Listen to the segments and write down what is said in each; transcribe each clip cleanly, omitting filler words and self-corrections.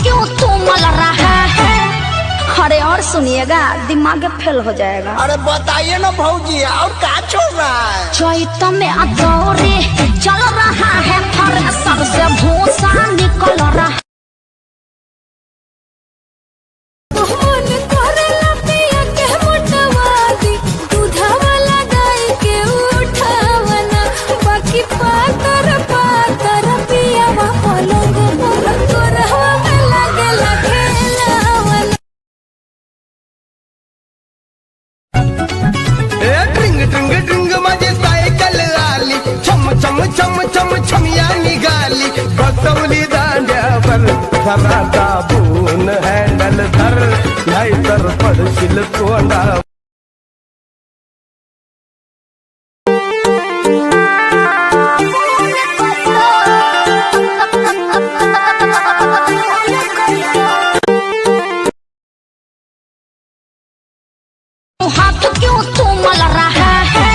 क्यों तू मल रहा है? अरे और सुनिएगा, दिमाग फेल हो जाएगा। अरे बताइए ना भौजी, और क्या चल रहा है? चैत में अदौरे चल रहा है, थ्रेसर से भूसा निकल रहा है। बसवली दांड्यावर घराचा बून हँडल धर, नाहीतर पडशील तोंडा। हाथ क्यों तू मल रहा है?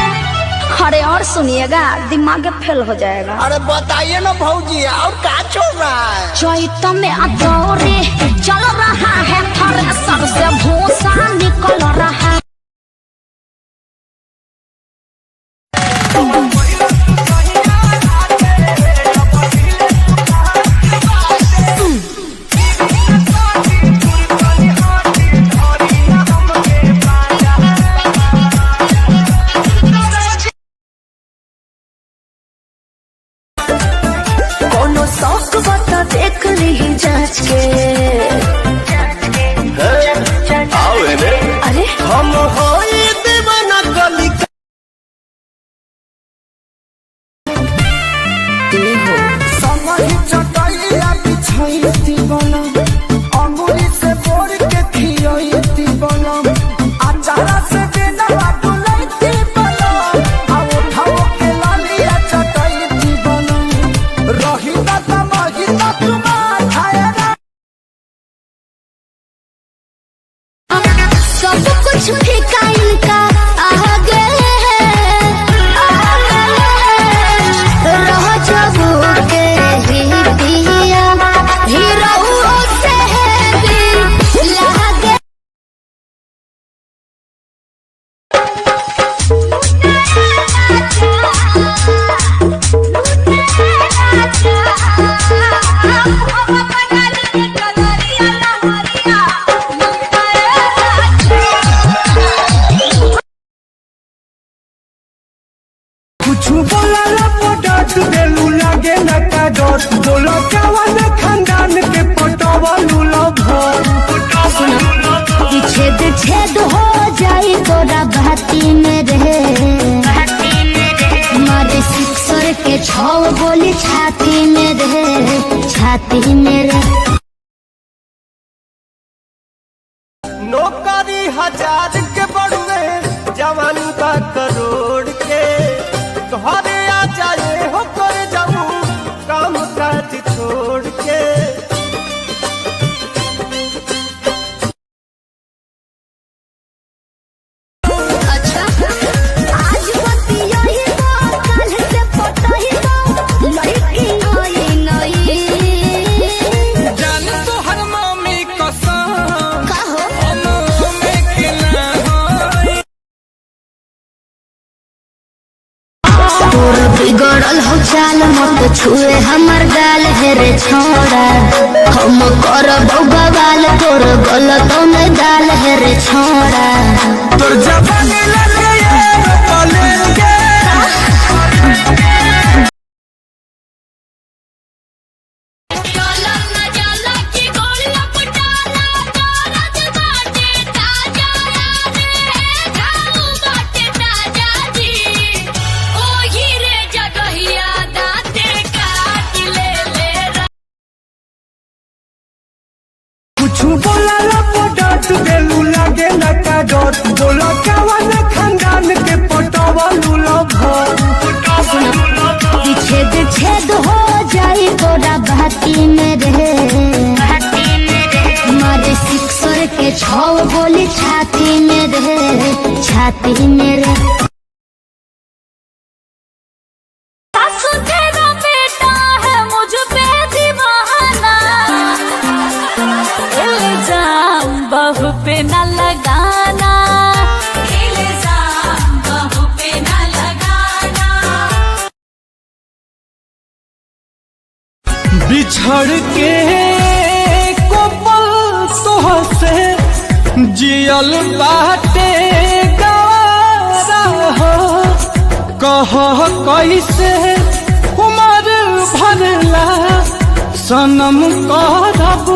अरे और सुनिएगा, दिमाग फेल हो जाएगा। अरे बताइए ना भौजी, और क्या चल रहा है? चैत में अदौरे चल रहा है, थ्रेसर से भूसा निकल रहा है। शौक बता देख ली जांच के। अरे हम होई दीवाना गली समझ चटाइया बिछाई बना, अंगुली से बोर के खियाई बना, अचारा से देना डुलाइती बना, आओ उठाओ के लालिया चटाई बना, रही ना तमाही ना तुम्हारा खाएगा। सब कुछ फीका इनका आगे रह जाबू के ही पिया, हीरो से भी लागे। कुछ बोला डांट देलू, लागे न का डोट बोलो कवन खानदान के पटवलू लभर। छेद छेद हो जाई तोरा भाती में रहे, मारे सिक्सर के 6 गोली छाती में रहे, छाती में रहे। नौकरी 1000 के बढ़े, जवानी बा करोड़ के, घरे आ जाए हो कर जाऊं काम काज छोड़ के। अच्छा आज बती यही तो, कल से पता ही तो, लड़की नई नई। जान तो हर मम्मी कसम कहो में के ना होई। तोर बिगड़ल हो चाल, मत छुए हमर गाल है रे छोड़ा। हम करब बवाल, तोर गलत में दाल है रे छोड़ा। तोर जवानी लगे पलेंगे, कुछ बोला डांट देलू, लागे न का डोट बोलो कवन खानदान के पटवलू लभर। छेद छेद हो जाई तोरा भाती में रहे, मारे सिक्सर के 6 गोली छाती में रहे, छाती में रहे। तेरा बेटा है मुझ पे दीवाना, पे न लगाना, इल्जाम बाहों पे न लगाना। बिछड़ के कोपल तोह से जियल बाटे गवारा हो, कह कैसे उमर भरला सनम करब